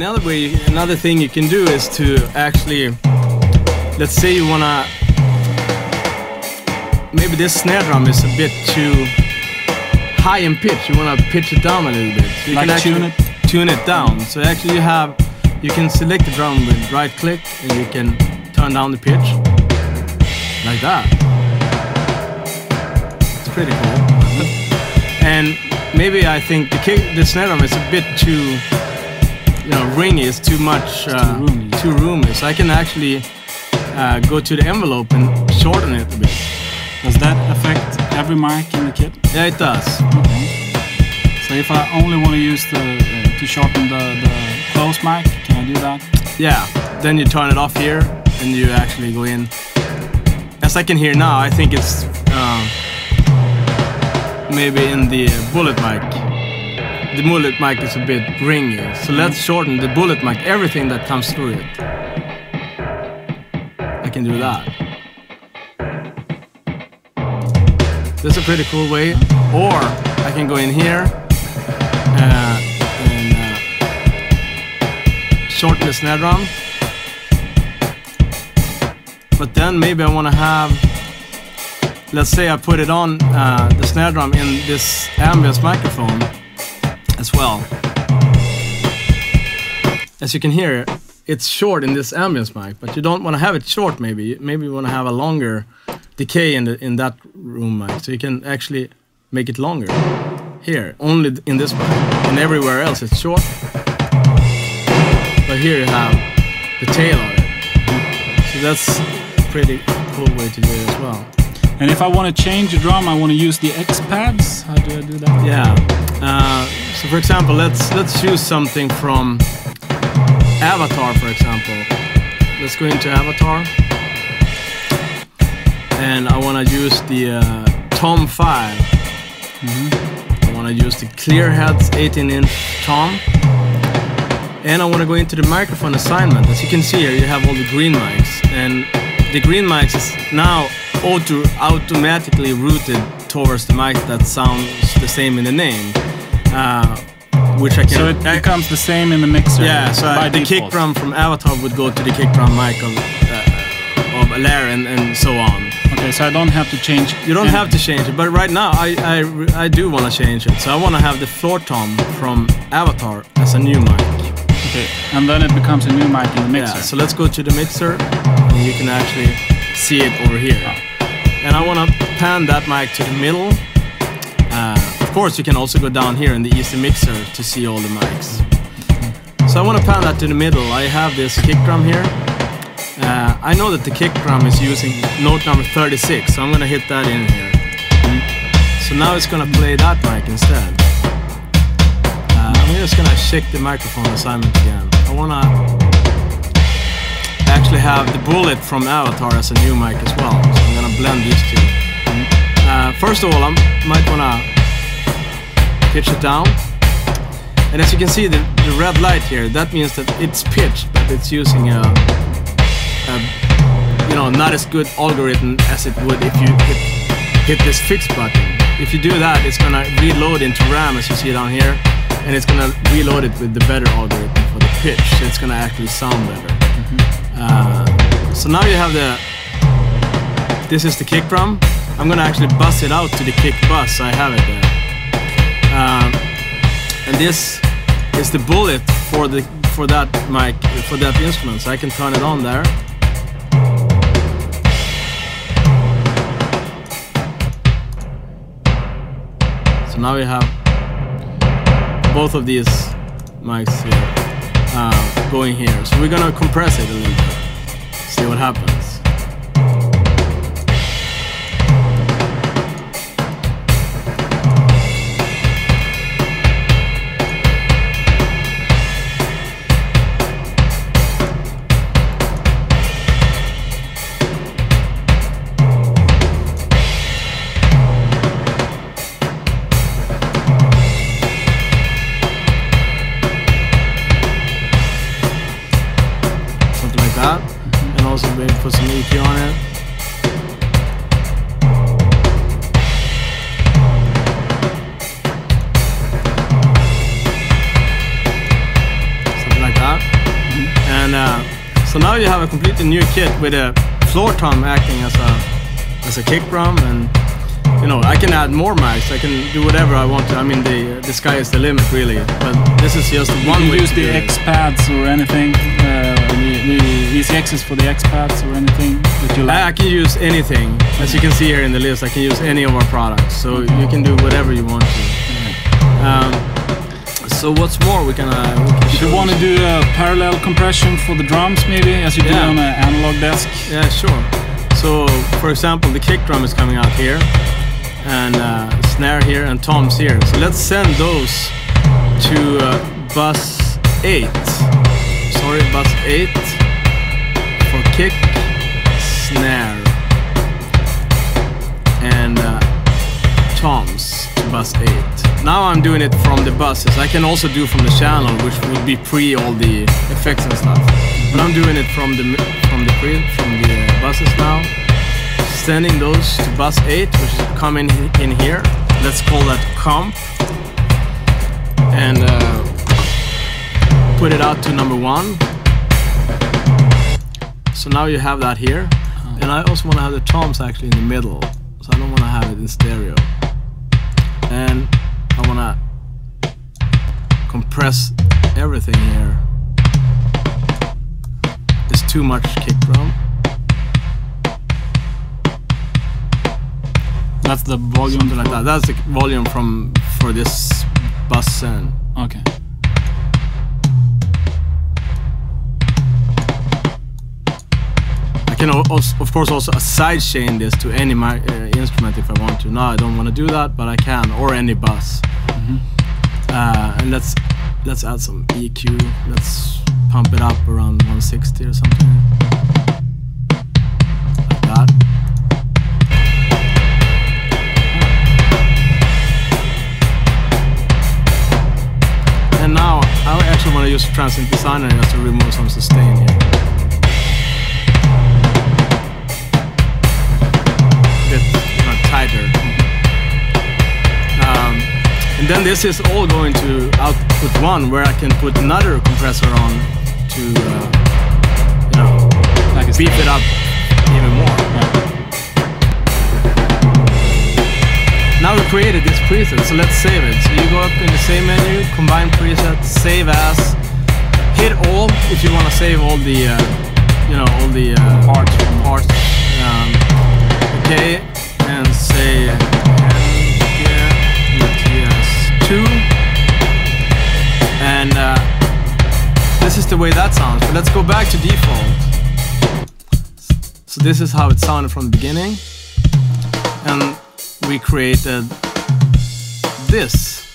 Another thing you can do is to actually, let's say you wanna, maybe this snare drum is a bit too high in pitch. You wanna pitch it down a little bit. So you like can actually tune it down. So actually you can select the drum with right click and you can turn down the pitch like that. It's pretty cool. And maybe I think the snare drum is a bit too, ringy. It's too much, too roomy. So I can actually go to the envelope and shorten it a bit. Does that affect every mic in the kit? Yeah, it does. Okay. So if I only want to use to shorten the close mic, can I do that? Yeah. Then you turn it off here, and you actually go in. As I can hear now, I think it's maybe in the bullet mic. The bullet mic is a bit ringy, so let's shorten the bullet mic, everything that comes through it. I can do that. That's a pretty cool way. Or I can go in here and shorten the snare drum. But then maybe I want to have, let's say I put it on the snare drum in this ambience microphone as well. As you can hear, it's short in this ambience mic, but you don't want to have it short. Maybe you want to have a longer decay in that room mic, so you can actually make it longer here, only in this mic, and everywhere else it's short. But here you have the tail of it, so that's a pretty cool way to do it as well. And if I want to change the drum, I want to use the X pads. How do I do that? Yeah. So for example, let's choose something from Avatar, for example. Let's go into Avatar. And I want to use the Tom 5. I want to use the Clear Heads 18-inch Tom. And I want to go into the microphone assignment. As you can see here, you have all the green mics. And the green mics is now automatically routed towards the mic that sounds the same in the name. Which I can. So it becomes the same in the mixer. Yeah, so the kick drum from Avatar would go to the kick drum mic of Lair and so on. Okay, so I don't have to change. You don't have to change it, but right now I do want to change it. So I want to have the floor tom from Avatar as a new mic. Okay, and then it becomes a new mic in the mixer. Yeah, so let's go to the mixer, and you can actually see it over here. And I want to pan that mic to the middle. Of course, you can also go down here in the easy mixer to see all the mics. So I want to pan that to the middle. I have this kick drum here. I know that the kick drum is using note number 36, so I'm going to hit that in here. So now it's going to play that mic instead. I'm just going to check the microphone assignment again. I want to actually have the bullet from Avatar as a new mic as well. So I'm going to blend these two. First of all, I might want to pitch it down. And as you can see, the red light here, that means that it's pitched, but it's using a not as good algorithm as it would if you hit this fix button. If you do that, it's gonna reload into RAM, as you see down here, and it's gonna reload it with the better algorithm for the pitch. So it's gonna actually sound better. So now you have this is the kick drum. I'm gonna actually buzz it out to the kick buzz, so I have it there. And this is the bullet for that mic, for that instrument, so I can turn it on there. So now we have both of these mics here going here. So we're gonna compress it a little bit, see what happens. And also maybe put some EQ on it. Something like that. So now you have a completely new kit with a floor tom acting as a kick drum, and you know, I can add more mics. I can do whatever I want to. I mean, the sky is the limit, really. But this is just one way. You can use the X pads or anything. The easy access for the X pads or anything that you like. I can use anything. As you can see here in the list, I can use any of our products. So you can do whatever you want to. So what's more, we can if you want to do a parallel compression for the drums, maybe, as you do on an analog desk. Yeah, sure. So, for example, the kick drum is coming out here, and snare here, and toms here. So let's send those to bus 8. Sorry, bus 8 for kick, snare, and toms to bus 8. Now I'm doing it from the buses. I can also do from the channel, which would be pre all the effects and stuff. But I'm doing it from the buses now. Sending those to bus 8, which is coming in here. Let's call that comp, and put it out to number 1. So now you have that here, and I also want to have the toms actually in the middle. So I don't want to have it in stereo. And I want to compress everything here. There's too much kick drum. That's the volume. Something like that. That's the volume for this bus send. Okay. I can of course also sidechain this to any instrument if I want to. Now I don't want to do that, but I can, or any bus. And let's add some EQ. Let's pump it up around 160 or something like that. And now I actually want to use Transient Designer just to remove some sustain here. A bit tighter. And then this is all going to output 1, where I can put another compressor on to, you know, like beef it up even more. Now we created this preset, so let's save it. So you go up in the same menu, combine preset, save as, hit all if you want to save all the, you know, all the parts. Okay, and say Mattias 2, and this is the way that sounds. But let's go back to default. So this is how it sounded from the beginning, and we created this.